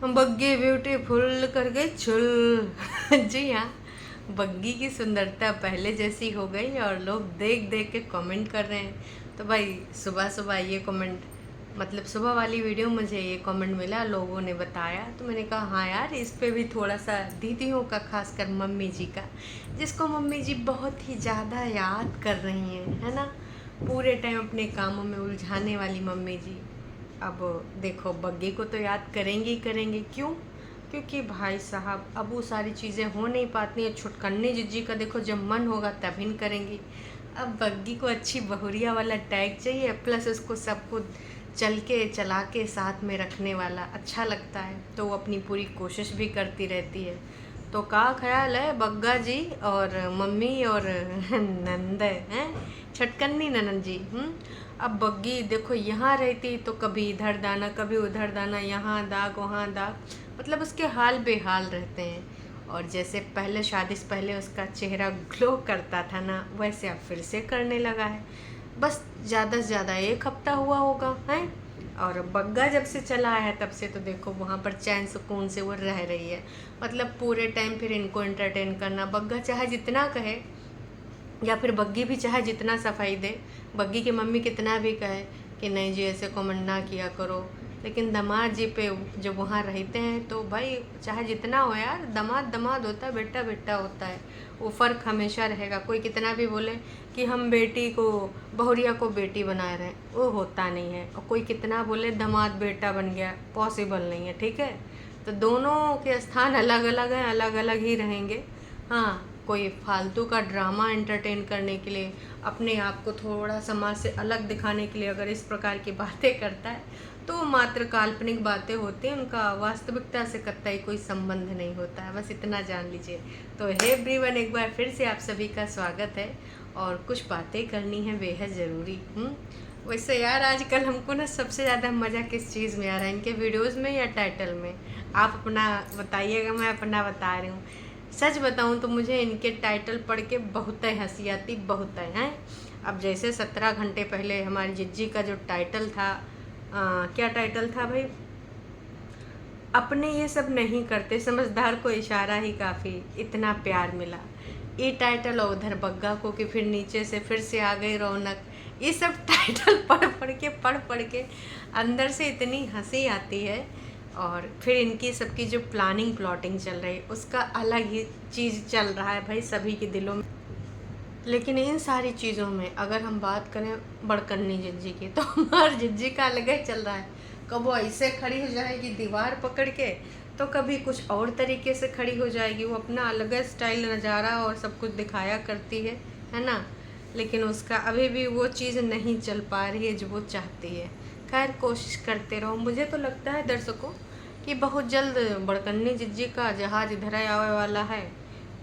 बग्गी beautiful कर गई छुल। जी हाँ, बग्गी की सुंदरता पहले जैसी हो गई और लोग देख देख के कमेंट कर रहे हैं। तो भाई सुबह सुबह ये कमेंट, मतलब सुबह वाली वीडियो मुझे ये कमेंट मिला, लोगों ने बताया, तो मैंने कहा हाँ यार, इस पे भी थोड़ा सा दीदियों का, खासकर मम्मी जी का, जिसको मम्मी जी बहुत ही ज़्यादा याद कर रही हैं, है ना, पूरे टाइम अपने कामों में उलझाने वाली मम्मी जी। अब देखो, बग्गी को तो याद करेंगे ही करेंगे, क्यों? क्योंकि भाई साहब अब वो सारी चीज़ें हो नहीं पाती हैं। छुटकन्नी जिज्जी का देखो, जब मन होगा तभी न करेंगी। अब बग्गी को अच्छी बहुरिया वाला टैग चाहिए, प्लस उसको सब कुछ चल के चला के साथ में रखने वाला अच्छा लगता है, तो वो अपनी पूरी कोशिश भी करती रहती है। तो का ख्याल है बग्गा जी और मम्मी और नंद हैं, छटकन्नी ननद जी। अब बग्गी देखो यहाँ रहती तो कभी इधर दाना कभी उधर दाना, यहाँ दाग वहाँ दाग, मतलब उसके हाल बेहाल रहते हैं। और जैसे पहले शादी से पहले उसका चेहरा ग्लो करता था ना, वैसे अब फिर से करने लगा है। बस ज़्यादा से ज़्यादा 1 हफ्ता हुआ होगा है। और बग्गा जब से चला है तब से तो देखो वहाँ पर चैन सुकून से वो रह रही है। मतलब पूरे टाइम फिर इनको एंटरटेन करना, बग्गा चाहे जितना कहे या फिर बग्गी भी चाहे जितना सफाई दे, बग्गी की मम्मी कितना भी कहे कि नहीं जी ऐसे कमेंट ना किया करो, लेकिन दामाद जी पे जब वहाँ रहते हैं तो भाई चाहे जितना हो यार, दामाद दामाद होता है, बेटा बेटा होता है। वो फ़र्क हमेशा रहेगा। कोई कितना भी बोले कि हम बेटी को, बहुरिया को बेटी बना रहे हैं, वो होता नहीं है। और कोई कितना बोले दामाद बेटा बन गया, पॉसिबल नहीं है, ठीक है। तो दोनों के स्थान अलग अलग हैं, अलग अलग ही रहेंगे। हाँ, कोई फालतू का ड्रामा एंटरटेन करने के लिए, अपने आप को थोड़ा समाज से अलग दिखाने के लिए अगर इस प्रकार की बातें करता है तो मात्र काल्पनिक बातें होती हैं, उनका वास्तविकता से कतई कोई संबंध नहीं होता है, बस इतना जान लीजिए। तो हे एवरीवन, एक बार फिर से आप सभी का स्वागत है और कुछ बातें करनी है बेहद ज़रूरी। वैसे यार आजकल हमको ना सबसे ज़्यादा मज़ा किस चीज़ में आ रहा है, इनके वीडियोज़ में या टाइटल में? आप अपना बताइएगा, मैं अपना बता रही हूँ। सच बताऊँ तो मुझे इनके टाइटल पढ़ के बहुत हंसी आती, बहुत है। अब जैसे 17 घंटे पहले हमारी जिज्जी का जो टाइटल था, क्या टाइटल था भाई? अपने ये सब नहीं करते, समझदार को इशारा ही काफ़ी, इतना प्यार मिला, ये टाइटल। और उधर बग्गा को कि फिर नीचे से फिर से आ गई रौनक। ये सब टाइटल पढ़ के अंदर से इतनी हंसी आती है। और फिर इनकी सबकी जो प्लानिंग प्लॉटिंग चल रही है उसका अलग ही चीज़ चल रहा है भाई सभी के दिलों में। लेकिन इन सारी चीज़ों में अगर हम बात करें बड़कन्नी जिज्जी की, तो हमारी जिज्जी का अलग ही चल रहा है। कब वो ऐसे खड़ी हो जाएगी दीवार पकड़ के, तो कभी कुछ और तरीके से खड़ी हो जाएगी। वो अपना अलग स्टाइल, नज़ारा और सब कुछ दिखाया करती है ना। लेकिन उसका अभी भी वो चीज़ नहीं चल पा रही है जो वो चाहती है। खैर, कोशिश करते रहो। मुझे तो लगता है दर्शकों कि बहुत जल्द बड़कन्नी जिज्जी का जहाज़ इधर आने वाला है।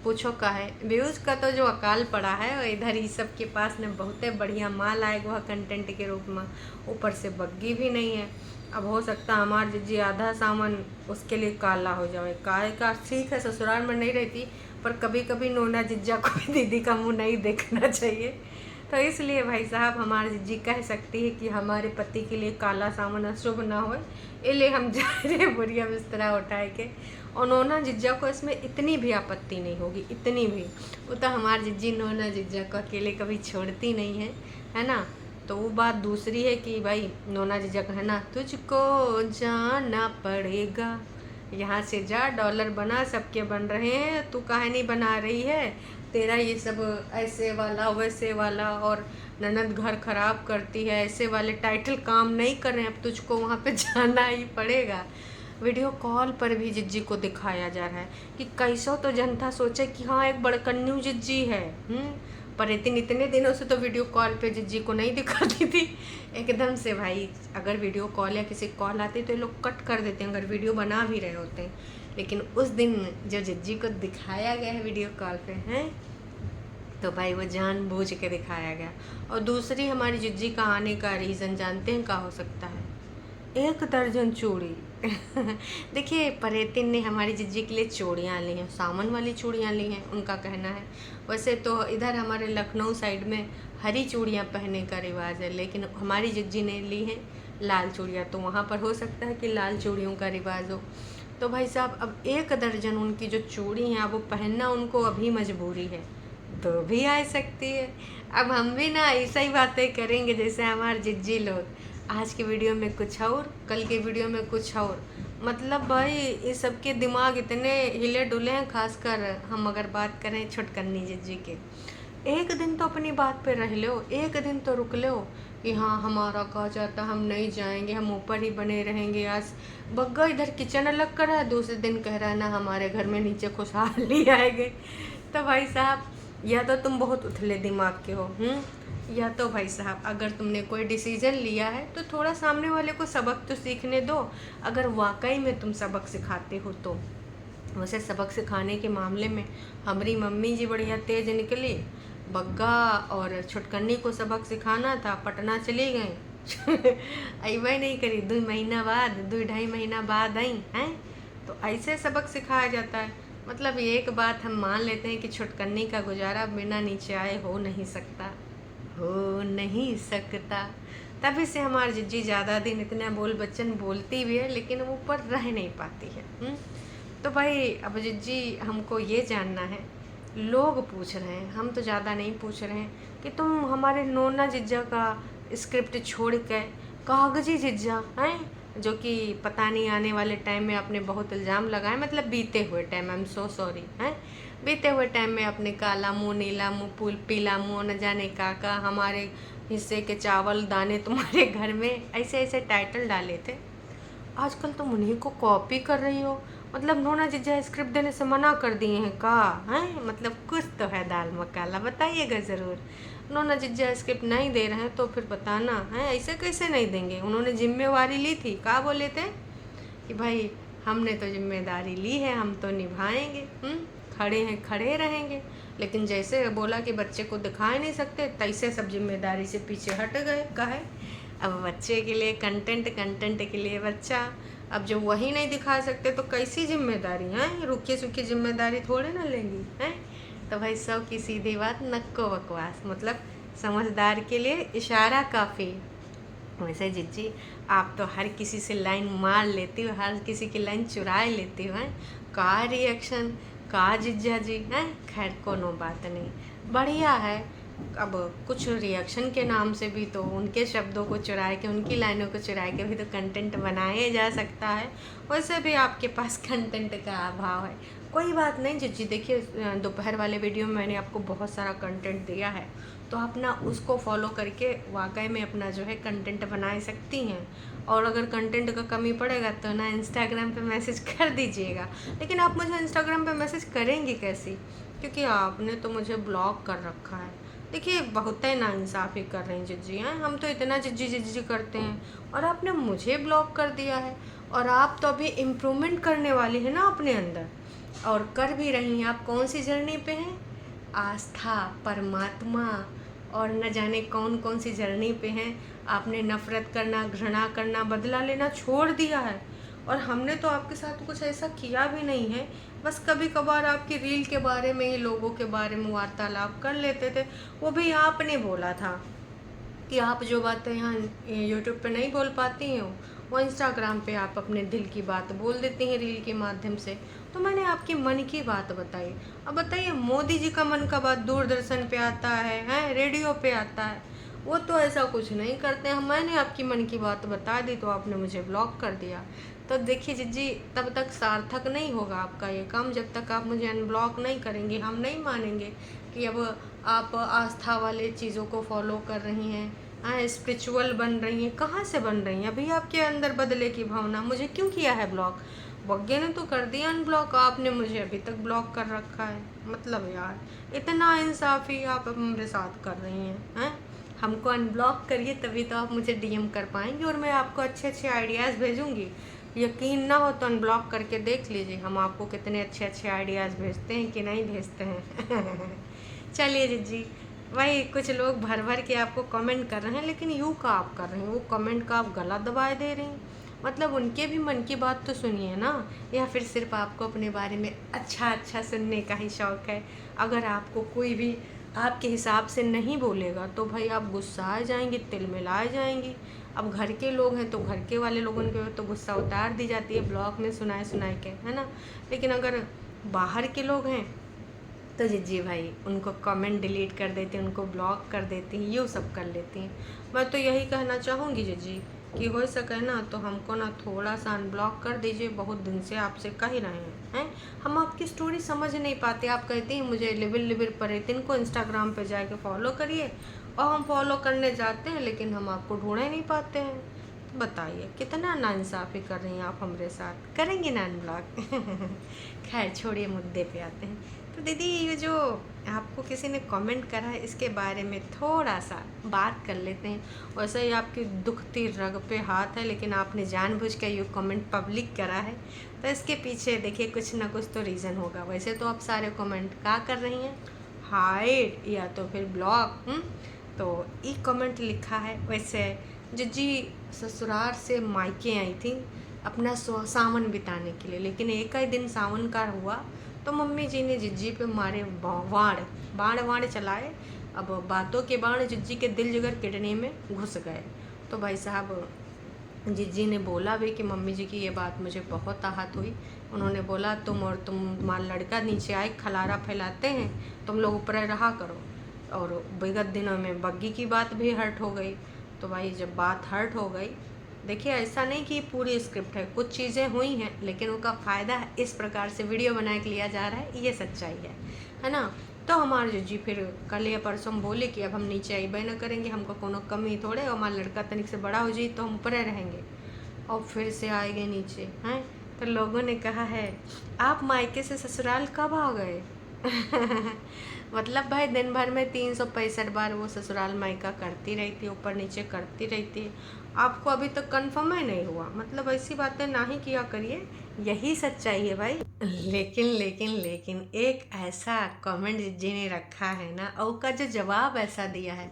पूछो का है, व्यूज़ का तो जो अकाल पड़ा है, और इधर ही सब के पास ने बहुत बढ़िया माल आएगा कंटेंट के रूप में। ऊपर से बग्गी भी नहीं है। अब हो सकता है हमार जिज्जी आधा सामान उसके लिए काला हो जाए। काय का ठीक है, ससुराल में नहीं रहती, पर कभी कभी नोना जिज्जा को भी दीदी का मुँह नहीं देखना चाहिए। तो इसलिए भाई साहब हमारी जिज्जी कह सकती है कि हमारे पति के लिए काला सामान अशुभ ना हो, इसलिए हम जा रहे बुढ़िया बिस्तरा उठाए के। और नोना जिज्जा को इसमें इतनी भी आपत्ति नहीं होगी, इतनी भी। वो तो हमारी जिज्जी नोना जिज्जा को अकेले कभी छोड़ती नहीं है ना। तो वो बात दूसरी है कि भाई नोना जीजा का है ना, तुझको जाना पड़ेगा, यहाँ से जा, डॉलर बना, सबके बन रहे हैं, तू काहे नहीं बना रही है? तेरा ये सब ऐसे वाला वैसे वाला और ननद घर खराब करती है, ऐसे वाले टाइटल काम नहीं कर रहे हैं, अब तुझको वहाँ पे जाना ही पड़ेगा। वीडियो कॉल पर भी जिज्जी को दिखाया जा रहा है कि कैसो तो जनता सोचे कि हाँ एक बड़कन्नू जिज्जी है। पर इतने दिनों से तो वीडियो कॉल पे जिज्जी को नहीं दिखाती थी। एकदम से भाई अगर वीडियो कॉल या किसी कॉल आती तो ये लोग कट कर देते हैं अगर वीडियो बना भी रहे होते हैं। लेकिन उस दिन जो जिज्जी को दिखाया गया है वीडियो कॉल पे हैं, तो भाई वो जानबूझ के दिखाया गया। और दूसरी हमारी जिज्जी का आने का रीज़न जानते हैं क्या हो सकता है? 1 दर्जन चूड़ी। देखिए, परेतिन ने हमारी जिज्जी के लिए चूड़ियाँ ली हैं, सामान वाली चूड़ियाँ ली हैं, उनका कहना है। वैसे तो इधर हमारे लखनऊ साइड में हरी चूड़ियाँ पहनने का रिवाज है, लेकिन हमारी जिज्जी ने ली हैं लाल चूड़ियाँ, तो वहाँ पर हो सकता है कि लाल चूड़ियों का रिवाज हो। तो भाई साहब अब 1 दर्जन उनकी जो चूड़ी हैं अब वो पहनना उनको अभी मजबूरी है, तो भी आ सकती है। अब हम भी ना ऐसा ही बातें करेंगे जैसे हमारे जिज्जी लोग, आज के वीडियो में कुछ और, कल के वीडियो में कुछ और। मतलब भाई इस सब के दिमाग इतने हिले डुले हैं, खासकर हम अगर बात करें छुटकन्नी जिज्जी के। एक दिन तो अपनी बात पे रह लो, एक दिन तो रुक लो कि हाँ हमारा कहा जाता हम नहीं जाएंगे, हम ऊपर ही बने रहेंगे। आज बग्गा इधर किचन अलग कर रहा है, दूसरे दिन कह रहा है ना हमारे घर में नीचे खुशहाली आएगी। तो भाई साहब या तो तुम बहुत उथले दिमाग के हो, या तो भाई साहब अगर तुमने कोई डिसीजन लिया है तो थोड़ा सामने वाले को सबक तो सीखने दो, अगर वाकई में तुम सबक सिखाते हो तो। वैसे सबक सिखाने के मामले में हमारी मम्मी जी बढ़िया तेज निकली, बग्गा और छुटकन्नी को सबक सिखाना था, पटना चली गई। अइबे नहीं करी, 2-2.5 महीना बाद आई हैं। तो ऐसे सबक सिखाया जाता है। मतलब एक बात हम मान लेते हैं कि छुटकन्नी का गुजारा बिना नीचे आए हो नहीं सकता, हो नहीं सकता। तभी से हमारी जिज्जी ज़्यादा दिन इतना बोल बच्चन बोलती भी है लेकिन वो ऊपर रह नहीं पाती है। तो भाई अब जिज्जी हमको ये जानना है, लोग पूछ रहे हैं, हम तो ज़्यादा नहीं पूछ रहे हैं, कि तुम हमारे नोना जिज्जा का स्क्रिप्ट छोड़ के कागजी जिज्जा हैं, जो कि पता नहीं आने वाले टाइम में आपने बहुत इल्ज़ाम लगाए, मतलब बीते हुए time, I am so sorry हैं, बीते हुए टाइम में अपने काला मुँह, नीला मुँह, पीला मुँह, न जाने का हमारे हिस्से के चावल दाने तुम्हारे घर में, ऐसे ऐसे टाइटल डाले थे। आजकल तुम उन्हीं को कॉपी कर रही हो। मतलब नोना जिज्जा स्क्रिप्ट देने से मना कर दिए हैं का हैं? मतलब कुछ तो है दाल मकाला, बताइएगा ज़रूर। नोना जिज्जा स्क्रिप्ट नहीं दे रहे हैं तो फिर बताना है, ऐसे कैसे नहीं देंगे? उन्होंने जिम्मेवारी ली थी, का बोले थे कि भाई हमने तो जिम्मेदारी ली है, हम तो निभाएंगे, खड़े हैं खड़े रहेंगे। लेकिन जैसे बोला कि बच्चे को दिखा नहीं सकते, तैसे सब जिम्मेदारी से पीछे हट गए। कहे अब बच्चे के लिए कंटेंट, कंटेंट के लिए बच्चा, अब जो वही नहीं दिखा सकते तो कैसी जिम्मेदारी है? रुकी सूखी जिम्मेदारी थोड़े ना लेंगी हैं। तो भाई सब की सीधी बात, नक्को बकवास, मतलब समझदार के लिए इशारा काफ़ी। वैसे जिज्जी आप तो हर किसी से लाइन मार लेती हो, हर किसी की लाइन चुरा लेती हो हैं। का रिएक्शन का जिज्जा जी हैं, खैर कोनो बात नहीं, बढ़िया है। अब कुछ रिएक्शन के नाम से भी तो उनके शब्दों को चुरा के, उनकी लाइनों को चुरा के भी तो कंटेंट बनाया जा सकता है। वैसे भी आपके पास कंटेंट का अभाव है, कोई बात नहीं जिज्जी। देखिए दोपहर वाले वीडियो में मैंने आपको बहुत सारा कंटेंट दिया है, तो आप ना उसको फॉलो करके वाकई में अपना जो है कंटेंट बना सकती हैं। और अगर कंटेंट का कमी पड़ेगा तो ना इंस्टाग्राम पे मैसेज कर दीजिएगा। लेकिन आप मुझे इंस्टाग्राम पे मैसेज करेंगी कैसी, क्योंकि आपने तो मुझे ब्लॉक कर रखा है। देखिए बहुत ही नाइंसाफ़ी कर रही हैं जिज्जी हैं, हम तो इतना जिज्जी जिज्जी करते हैं और आपने मुझे ब्लॉक कर दिया है। और आप तो अभी इम्प्रूवमेंट करने वाली है ना अपने अंदर, और कर भी रही हैं। आप कौन सी जर्नी पे हैं? आस्था, परमात्मा और न जाने कौन कौन सी जर्नी पे हैं। आपने नफ़रत करना, घृणा करना, बदला लेना छोड़ दिया है। और हमने तो आपके साथ कुछ ऐसा किया भी नहीं है, बस कभी कभार आपकी रील के बारे में ही, लोगों के बारे में वार्तालाप कर लेते थे। वो भी आपने बोला था कि आप जो बातें यहाँ यूट्यूब पे नहीं बोल पाती हो, वो इंस्टाग्राम पे आप अपने दिल की बात बोल देती हैं रील के माध्यम से। तो मैंने आपकी मन की बात बताई। अब बताइए मोदी जी का मन का बात दूरदर्शन पे आता है, रेडियो पे आता है, वो तो ऐसा कुछ नहीं करते हैं। मैंने आपकी मन की बात बता दी तो आपने मुझे ब्लॉक कर दिया। तो देखिए जिज्जी तब तक सार्थक नहीं होगा आपका ये काम, जब तक आप मुझे अनब्लॉक नहीं करेंगे। हम नहीं मानेंगे कि अब आप आस्था वाले चीज़ों को फॉलो कर रही हैं, स्पिरिचुअल बन रही हैं। कहाँ से बन रही हैं? अभी आपके अंदर बदले की भावना, मुझे क्यों किया है ब्लॉक? बग्गे ने तो कर दिया अनब्लॉक, आपने मुझे अभी तक ब्लॉक कर रखा है। मतलब यार इतना इंसाफ़ी आप मेरे साथ कर रही हैं। हमको अनब्लॉक करिए तभी तो आप मुझे डीएम कर पाएंगे और मैं आपको अच्छे अच्छे आइडियाज़ भेजूँगी। यकीन ना हो तो अनब्लॉक करके देख लीजिए हम आपको कितने अच्छे अच्छे आइडियाज़ भेजते हैं कि नहीं भेजते हैं। चलिए जिज्जी, वही कुछ लोग भर भर के आपको कमेंट कर रहे हैं, लेकिन यूँ का आप कर रहे हैं, वो कमेंट का आप गला दबाए दे रही हैं। मतलब उनके भी मन की बात तो सुनिए ना, या फिर सिर्फ आपको अपने बारे में अच्छा अच्छा सुनने का ही शौक़ है। अगर आपको कोई भी आपके हिसाब से नहीं बोलेगा तो भाई आप गुस्सा आ जाएंगी, तिलमिलाए जाएंगी। अब घर के लोग हैं तो घर के वाले लोगों के तो गुस्सा उतार दी जाती है ब्लॉग में सुनाए सुनाए के, है ना। लेकिन अगर बाहर के लोग हैं तो जिज्जी भाई उनको कमेंट डिलीट कर देती हैं, उनको ब्लॉक कर देती हैं, ये सब कर लेती हैं। मैं तो यही कहना चाहूँगी जिज्जी कि हो सके ना तो हमको ना थोड़ा सा अनब्लॉक कर दीजिए, बहुत दिन से आपसे कह ही रहे हैं। हम आपकी स्टोरी समझ नहीं पाते, आप कहती हैं मुझे लिबिर लिबिर पर इनको इंस्टाग्राम पे जाके फॉलो करिए, और हम फॉलो करने जाते हैं लेकिन हम आपको ढूंढ ही नहीं पाते हैं। तो बताइए कितना नाइंसाफ़ी कर रही हैं आप हमारे साथ, करेंगे ना अनब्लॉक। खैर छोड़िए, मुद्दे पे आते हैं। तो दीदी ये जो आपको किसी ने कमेंट करा है इसके बारे में थोड़ा सा बात कर लेते हैं। वैसे ही आपकी दुखती रग पे हाथ है, लेकिन आपने जानबूझ के ये कमेंट पब्लिक करा है, तो इसके पीछे देखिए कुछ ना कुछ तो रीज़न होगा। वैसे तो आप सारे कमेंट क्या कर रही हैं, हाइड या तो फिर ब्लॉक। तो ये कमेंट लिखा है, वैसे जिज्जी ससुराल से मायके आई थी अपना सावन बिताने के लिए, लेकिन एक ही दिन सावन का हुआ तो मम्मी जी ने जिज्जी पे मारे बाण चलाए। अब बातों के बाण जिज्जी के दिल जिगर किडनी में घुस गए। तो भाई साहब जिज्जी ने बोला भी कि मम्मी जी की ये बात मुझे बहुत आहत हुई। उन्होंने बोला तुम्हारा लड़का नीचे आए खलारा फैलाते हैं, तुम लोग ऊपर रहा करो। और विगत दिनों में बग्गी की बात भी हर्ट हो गई। तो भाई जब बात हर्ट हो गई, देखिए ऐसा नहीं कि पूरी स्क्रिप्ट है, कुछ चीज़ें हुई हैं लेकिन उनका फ़ायदा इस प्रकार से वीडियो बना के लिया जा रहा है, ये सच्चाई है ना। तो हमारे जिज्जी फिर कल या परसों बोले कि अब हम नीचे आई न करेंगे, हमको कोनो कमी थोड़े, हमारा लड़का तनिक से बड़ा हो जाए तो हम ऊपर रहेंगे। और फिर से आएंगे नीचे हैं। तो लोगों ने कहा है आप मायके से ससुराल कब आ गए। मतलब भाई दिन भर में 365 बार वो ससुराल मायका करती रहती है, ऊपर नीचे करती रहती है, आपको अभी तक कंफर्म ही नहीं हुआ। मतलब ऐसी बातें ना ही किया करिए, यही सच्चाई है भाई। लेकिन एक ऐसा कमेंट जिन्हें रखा है ना, और का जो जवाब ऐसा दिया है,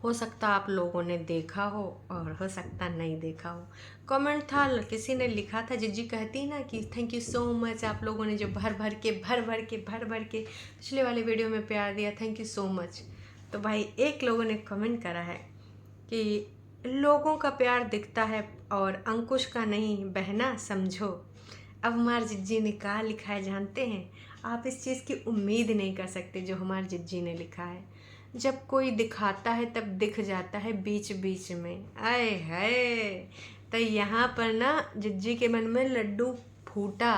हो सकता आप लोगों ने देखा हो और हो सकता नहीं देखा हो। कमेंट था, किसी ने लिखा था, जिज्जी कहती ना कि थैंक यू सो मच, आप लोगों ने जो भर भर के पिछले वाले वीडियो में प्यार दिया, थैंक यू सो मच। तो भाई एक लोगों ने कमेंट करा है कि लोगों का प्यार दिखता है और अंकुश का नहीं, बहना समझो। अब हमारे जिज्जी ने कहा लिखा है जानते हैं, आप इस चीज़ की उम्मीद नहीं कर सकते जो हमारे जिज्जी ने लिखा है। जब कोई दिखाता है तब दिख जाता है बीच बीच में, आए है। तो यहाँ पर ना जिज्जी के मन में लड्डू फूटा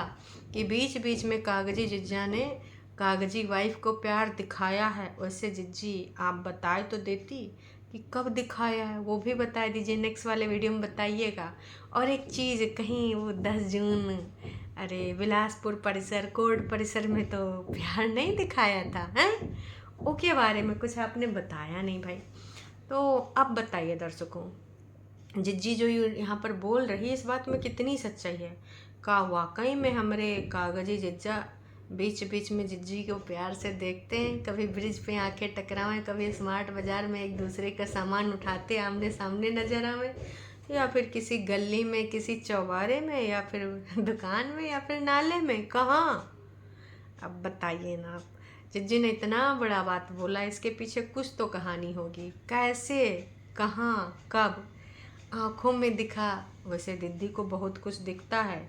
कि बीच बीच में कागजी जिज्जा ने कागजी वाइफ को प्यार दिखाया है। वैसे जिज्जी आप बताए तो देती कि कब दिखाया है, वो भी बता दीजिए, नेक्स्ट वाले वीडियो में बताइएगा। और एक चीज़ कहीं वो 10 जून अरे बिलासपुर परिसर कोर्ट परिसर में तो प्यार नहीं दिखाया था, हैं? उसके बारे में कुछ आपने बताया नहीं भाई। तो अब बताइए दर्शकों, जिज्जी जो यहाँ पर बोल रही है इस बात में कितनी सच्चाई है। का वाकई में हमारे कागजी जिज्जा बीच बीच में जिज्जी को प्यार से देखते हैं, कभी ब्रिज पे आंखें टकरावें, कभी स्मार्ट बाज़ार में एक दूसरे का सामान उठाते आमने सामने नजर आवे, या फिर किसी गली में, किसी चौबारे में, या फिर दुकान में, या फिर नाले में, कहाँ? अब बताइए ना आप। जिज्जी ने इतना बड़ा बात बोला, इसके पीछे कुछ तो कहानी होगी, कैसे, कहाँ, कब, आँखों में दिखा। वैसे दीदी को बहुत कुछ दिखता है।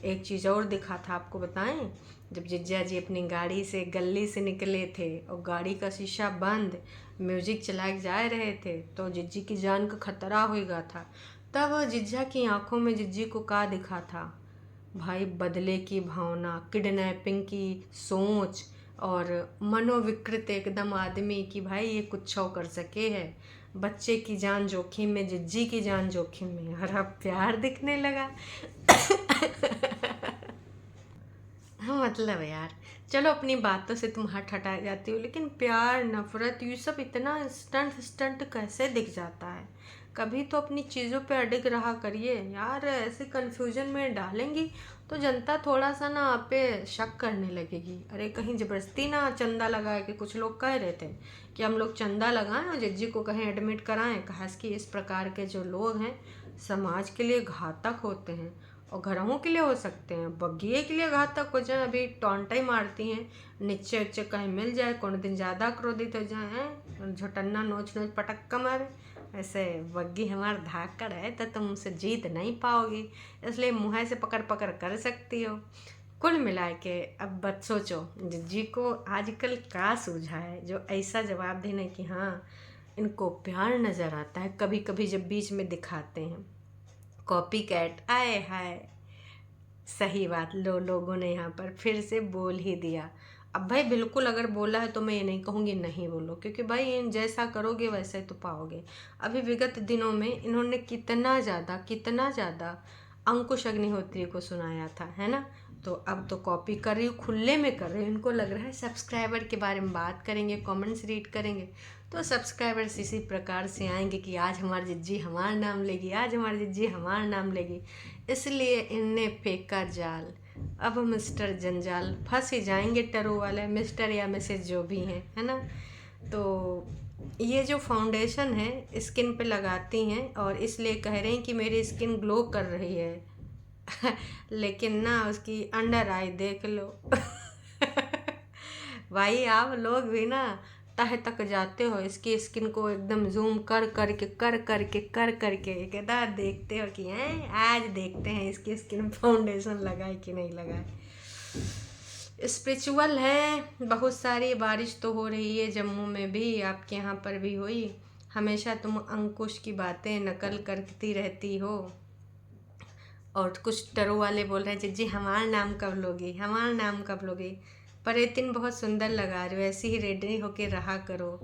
एक चीज़ और दिखा था, आपको बताएं, जब जिज्जा जी अपनी गाड़ी से गली से निकले थे और गाड़ी का शीशा बंद, म्यूजिक चलाए जा रहे थे, तो जिज्जी की जान का खतरा हो गया था। तब जिज्जा की आंखों में जिज्जी को क्या दिखा था भाई, बदले की भावना, किडनैपिंग की सोच, और मनोविकृत एकदम आदमी कि भाई ये कुछ कर सके है। बच्चे की जान जोखिम में, जिज्जी की जान जोखिम में, और अब प्यार दिखने लगा। मतलब यार चलो अपनी बातों से तुम हट हटा जाती हो, लेकिन प्यार नफरत ये सब इतना स्टंट कैसे दिख जाता है। कभी तो अपनी चीज़ों पे अडिग रहा करिए यार, ऐसे कंफ्यूजन में डालेंगी तो जनता थोड़ा सा ना आप पे शक करने लगेगी। अरे कहीं ज़बरदस्ती ना चंदा लगाए, कि कुछ लोग कह रहे थे कि हम लोग चंदा लगाएं और जिज्जी को कहीं एडमिट कराएं, कहा कि इस प्रकार के जो लोग हैं समाज के लिए घातक होते हैं और घरों के लिए हो सकते हैं, बग्घिए के लिए घातक हो जाए। अभी टॉन्टा ही मारती हैं, नीचे उच्चे कहीं मिल जाए, कौन दिन ज़्यादा क्रोधित हो जाए हैं, झुटन्ना नोच नोच पटक्का मारे। ऐसे बग्गी हमारा धाकड़ है तो तुम उसे जीत नहीं पाओगी, इसलिए मुँह से पकड़ पकड़ कर सकती हो। कुल मिला के अब बत सोचो जिज्जी को आजकल का सूझा है जो ऐसा जवाब देने कि हाँ इनको प्यार नज़र आता है, कभी कभी जब बीच में दिखाते हैं कॉपी कैट। आए हाय, सही बात, लोगों ने यहाँ पर फिर से बोल ही दिया। अब भाई बिल्कुल अगर बोला है तो मैं ये नहीं कहूँगी नहीं बोलो, क्योंकि भाई इन जैसा करोगे वैसे तो पाओगे। अभी विगत दिनों में इन्होंने कितना ज़्यादा अंकुश अग्निहोत्री को सुनाया था, है ना। तो अब तो कॉपी कर रही हूँ, खुले में कर रही हूँ। इनको लग रहा है सब्सक्राइबर के बारे में बात करेंगे, कमेंट्स रीड करेंगे तो सब्सक्राइबर्स इसी प्रकार से आएंगे कि आज हमारी जिज्जी हमारा नाम लेगी, आज हमारी जिज्जी हमारा नाम लेगी। इसलिए इनने फेंका जाल। अब मिस्टर जंजाल फंस ही जाएंगे, टरू वाले मिस्टर या मिसेज जो भी हैं, है ना। तो ये जो फाउंडेशन है स्किन पे लगाती हैं और इसलिए कह रही हैं कि मेरी स्किन ग्लो कर रही है लेकिन ना उसकी अंडर आई देख लो भाई आप लोग भी ना तह तक जाते हो इसकी स्किन को एकदम जूम कर करके एकदम देखते हो कि हैं आज देखते हैं इसकी स्किन में फाउंडेशन लगाए कि नहीं लगाए। स्पिरिचुअल है, बहुत सारी बारिश तो हो रही है जम्मू में भी, आपके यहाँ पर भी हुई। हमेशा तुम अंकुश की बातें नकल करती रहती हो। और कुछ टरो वाले बोल रहे हैं जी हमारा नाम कब लोगी, हमारा नाम कब लोगी। परेतिन बहुत सुंदर लगा रहे हो, ऐसी ही रेडी होके रहा करो।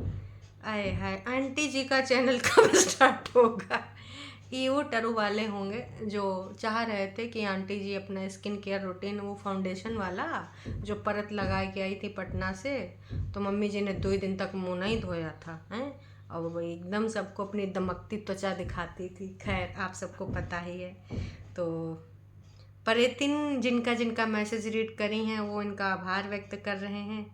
आए हाय, आंटी जी का चैनल कब स्टार्ट होगा। ये वो टरू वाले होंगे जो चाह रहे थे कि आंटी जी अपना स्किन केयर रूटीन वो फाउंडेशन वाला जो परत लगा के आई थी पटना से, तो मम्मी जी ने 2 दिन तक मुँह नहीं धोया था हैं, और वो एकदम सबको अपनी दमकती त्वचा दिखाती थी। खैर आप सबको पता ही है। तो परेतिन जिनका जिनका मैसेज रीड करी हैं वो इनका आभार व्यक्त कर रहे हैं।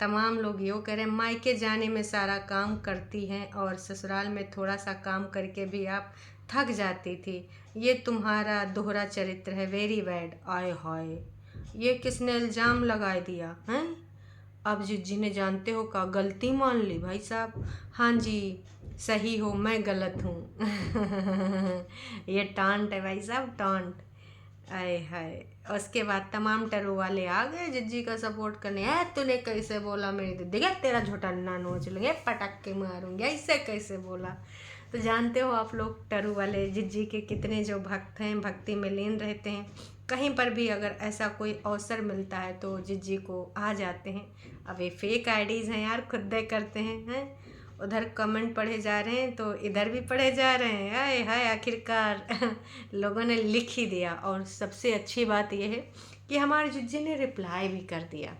तमाम लोग यो कह रहे हैं मायके जाने में सारा काम करती हैं और ससुराल में थोड़ा सा काम करके भी आप थक जाती थी, ये तुम्हारा दोहरा चरित्र है, वेरी बैड। आय हाय, ये किसने इल्ज़ाम लगा दिया हैं। अब जिज्जी ने जानते हो का गलती मान ली भाई साहब। हाँ जी सही हो, मैं गलत हूँ ये टांट है भाई साहब, टांट। आए हाय, उसके बाद तमाम टरू वाले आ गए जिज्जी का सपोर्ट करने। है तूने कैसे बोला मेरी दीदी, देखा तेरा झोटन्ना नोच लूँगे, पटक के मारूंगी, ऐसे कैसे बोला। तो जानते हो आप लोग टरू वाले जिज्जी के कितने जो भक्त हैं, भक्ति में लीन रहते हैं। कहीं पर भी अगर ऐसा कोई अवसर मिलता है तो जिज्जी को आ जाते हैं। अब ये फेक आईडीज़ हैं यार, खुद दे करते हैं। उधर कमेंट पढ़े जा रहे हैं तो इधर भी पढ़े जा रहे हैं। हाय हाय, आखिरकार लोगों ने लिख ही दिया। और सबसे अच्छी बात यह है कि हमारे जिज्जी ने रिप्लाई भी कर दिया।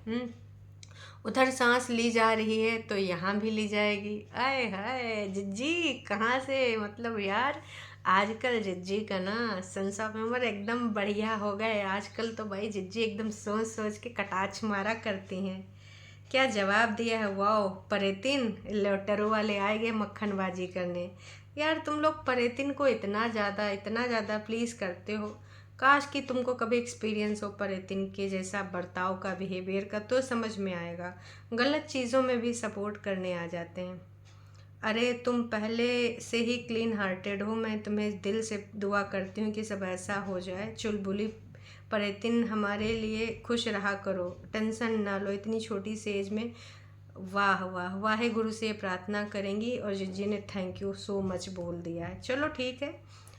उधर सांस ली जा रही है तो यहाँ भी ली जाएगी। आए हाय, जिज्जी कहाँ से, मतलब यार आजकल जिज्जी का ना सेंस ऑफ ह्यूमर एकदम बढ़िया हो गए। आजकल तो भाई जिज्जी एकदम सोच सोच के कटाक्ष मारा करती हैं। क्या जवाब दिया है, वाओ। परेतिन लोटरू वाले आए गए मक्खनबाजी करने। यार तुम लोग परेतिन को इतना ज़्यादा प्लीज़ करते हो। काश कि तुमको कभी एक्सपीरियंस हो परेतिन के जैसा बर्ताव का, बिहेवियर का, तो समझ में आएगा। गलत चीज़ों में भी सपोर्ट करने आ जाते हैं। अरे तुम पहले से ही क्लीन हार्टेड हो, मैं तुम्हें दिल से दुआ करती हूँ कि सब ऐसा हो जाए। चुलबुली परेतिन हमारे लिए खुश रहा करो, टेंशन ना लो इतनी छोटी सी एज में। वाह वाह, वाहे गुरु से प्रार्थना करेंगी। और जिज्जी ने थैंक यू सो मच बोल दिया है। चलो ठीक है,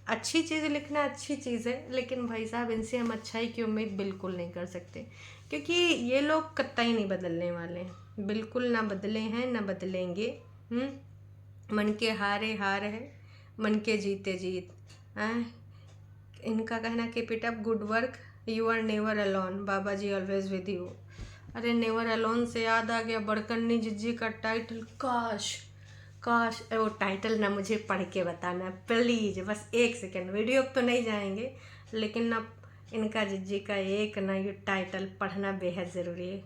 अच्छी चीज़ लिखना अच्छी चीज़ है, लेकिन भाई साहब इनसे हम अच्छाई की उम्मीद बिल्कुल नहीं कर सकते, क्योंकि ये लोग कतई नहीं बदलने वाले हैं, बिल्कुल ना बदले हैं ना बदलेंगे। मन के हारे हार है, मन के जीते जीत। इनका कहना keep it up, good work, you are never alone, Baba ji always with you. अरे नेवर अलोन से याद आ गया बड़कन्नी जिज्जी का टाइटल। काश काश वो टाइटल ना मुझे पढ़ के बताना प्लीज़, बस 1 सेकेंड। वीडियो अब तो नहीं जाएंगे, लेकिन ना इनका जिज्जी का एक ना ये टाइटल पढ़ना बेहद ज़रूरी है।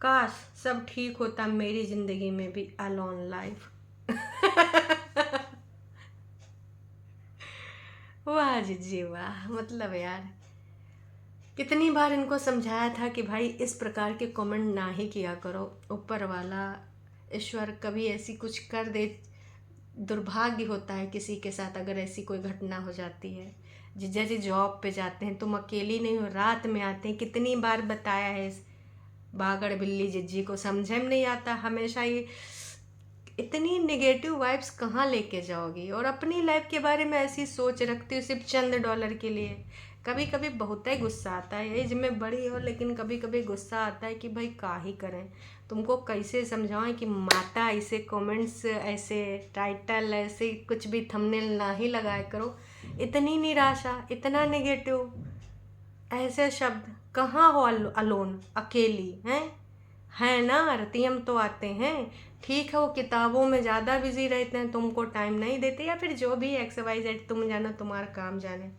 काश सब ठीक होता मेरी ज़िंदगी में भी, अलोन लाइफ वाह जिज्जी वाह, मतलब यार कितनी बार इनको समझाया था कि भाई इस प्रकार के कमेंट ना ही किया करो। ऊपर वाला ईश्वर कभी ऐसी कुछ कर दे दुर्भाग्य होता है किसी के साथ अगर ऐसी कोई घटना हो जाती है। जैसे जॉब पे जाते हैं, तुम अकेली नहीं हो, रात में आते हैं, कितनी बार बताया है इस बागड़ बिल्ली जिज्जी को, समझे में नहीं आता। हमेशा ये इतनी नेगेटिव वाइब्स कहाँ लेके जाओगी, और अपनी लाइफ के बारे में ऐसी सोच रखती हो सिर्फ चंद डॉलर के लिए। कभी कभी बहुत ही गुस्सा आता है, एज में बड़ी हो लेकिन कभी कभी गुस्सा आता है कि भाई का ही करें, तुमको कैसे समझाएं कि माता ऐसे कमेंट्स, ऐसे टाइटल, ऐसे कुछ भी थंबनेल ना ही लगाया करो। इतनी निराशा, इतना नेगेटिव, ऐसे शब्द कहाँ हो, अलोन, अकेली हैं ना, रतियम तो आते हैं। ठीक है वो किताबों में ज़्यादा बिजी रहते हैं, तुमको टाइम नहीं देते, या फिर जो भी XYZ, तुम जाना, तुम्हारा काम जाने।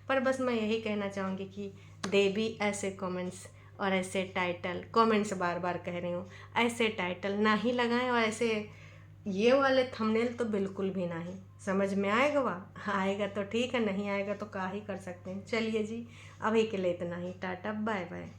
पर बस मैं यही कहना चाहूँगी कि दे भी ऐसे कमेंट्स और ऐसे टाइटल, कमेंट्स बार बार कह रही हूँ, ऐसे टाइटल ना ही लगाएं, और ऐसे ये वाले थंबनेल तो बिल्कुल भी नहीं। समझ में आएगा? वह आएगा तो ठीक है, नहीं आएगा तो क्या ही कर सकते हैं। चलिए जी, अभी के लिए इतना ही। Tata, bye bye.